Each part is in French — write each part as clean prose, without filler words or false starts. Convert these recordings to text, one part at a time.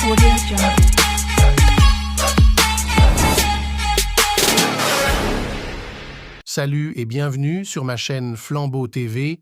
Audio Jungle. Salut et bienvenue sur ma chaîne Flambeau TV.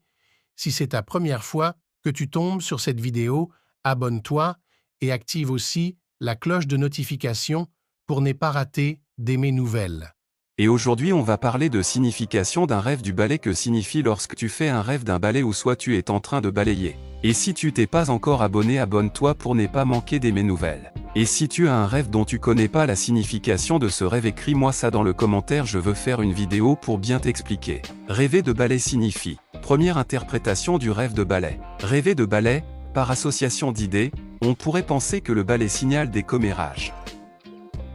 Si c'est ta première fois que tu tombes sur cette vidéo, abonne-toi et active aussi la cloche de notification pour ne pas rater de mes nouvelles. Et aujourd'hui on va parler de signification d'un rêve du balai. Que signifie lorsque tu fais un rêve d'un balai ou soit tu es en train de balayer. Et si tu t'es pas encore abonné, abonne-toi pour ne pas manquer de mes nouvelles. Et si tu as un rêve dont tu connais pas la signification de ce rêve, écris-moi ça dans le commentaire, je veux faire une vidéo pour bien t'expliquer. Rêver de balai signifie. Première interprétation du rêve de balai. Rêver de balai, par association d'idées, on pourrait penser que le balai signale des commérages.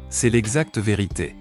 C'est l'exacte vérité.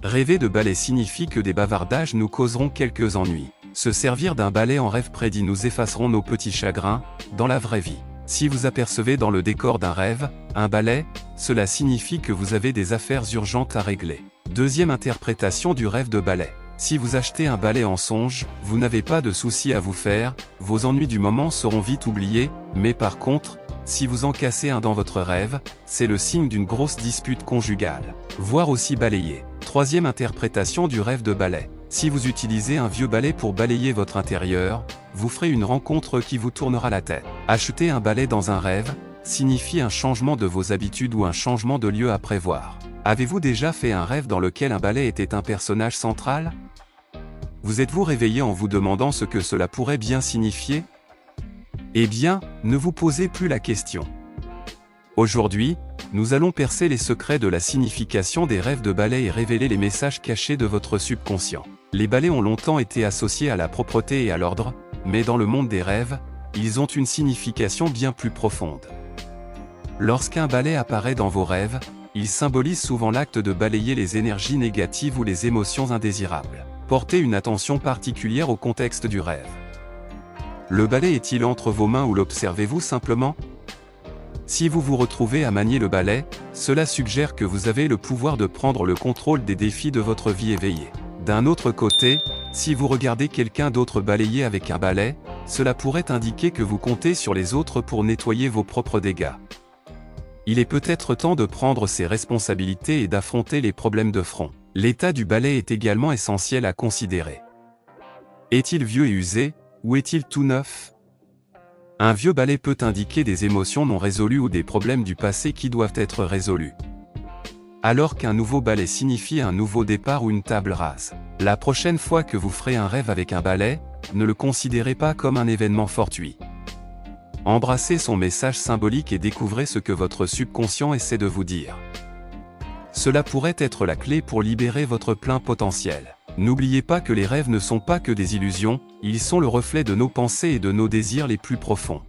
Rêver de balai signifie que des bavardages nous causeront quelques ennuis. Se servir d'un balai en rêve prédit nous effacerons nos petits chagrins, dans la vraie vie. Si vous apercevez dans le décor d'un rêve, un balai, cela signifie que vous avez des affaires urgentes à régler. Deuxième interprétation du rêve de balai. Si vous achetez un balai en songe, vous n'avez pas de soucis à vous faire, vos ennuis du moment seront vite oubliés, mais par contre, si vous en cassez un dans votre rêve, c'est le signe d'une grosse dispute conjugale. Voire aussi balayer. Troisième interprétation du rêve de balai. Si vous utilisez un vieux balai pour balayer votre intérieur, vous ferez une rencontre qui vous tournera la tête. Acheter un balai dans un rêve signifie un changement de vos habitudes ou un changement de lieu à prévoir. Avez-vous déjà fait un rêve dans lequel un balai était un personnage central? Vous êtes-vous réveillé en vous demandant ce que cela pourrait bien signifier? Eh bien, ne vous posez plus la question. Aujourd'hui, nous allons percer les secrets de la signification des rêves de balai et révéler les messages cachés de votre subconscient. Les balais ont longtemps été associés à la propreté et à l'ordre, mais dans le monde des rêves, ils ont une signification bien plus profonde. Lorsqu'un balai apparaît dans vos rêves, il symbolise souvent l'acte de balayer les énergies négatives ou les émotions indésirables. Portez une attention particulière au contexte du rêve. Le balai est-il entre vos mains ou l'observez-vous simplement? Si vous vous retrouvez à manier le balai, cela suggère que vous avez le pouvoir de prendre le contrôle des défis de votre vie éveillée. D'un autre côté, si vous regardez quelqu'un d'autre balayer avec un balai, cela pourrait indiquer que vous comptez sur les autres pour nettoyer vos propres dégâts. Il est peut-être temps de prendre ses responsabilités et d'affronter les problèmes de front. L'état du balai est également essentiel à considérer. Est-il vieux et usé, ou est-il tout neuf? Un vieux balai peut indiquer des émotions non résolues ou des problèmes du passé qui doivent être résolus. Alors qu'un nouveau balai signifie un nouveau départ ou une table rase. La prochaine fois que vous ferez un rêve avec un balai, ne le considérez pas comme un événement fortuit. Embrassez son message symbolique et découvrez ce que votre subconscient essaie de vous dire. Cela pourrait être la clé pour libérer votre plein potentiel. N'oubliez pas que les rêves ne sont pas que des illusions, ils sont le reflet de nos pensées et de nos désirs les plus profonds.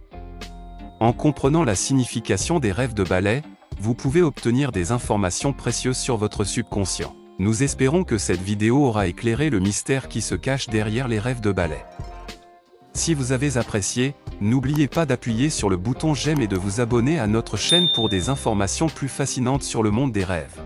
En comprenant la signification des rêves de balai, vous pouvez obtenir des informations précieuses sur votre subconscient. Nous espérons que cette vidéo aura éclairé le mystère qui se cache derrière les rêves de balai. Si vous avez apprécié, n'oubliez pas d'appuyer sur le bouton j'aime et de vous abonner à notre chaîne pour des informations plus fascinantes sur le monde des rêves.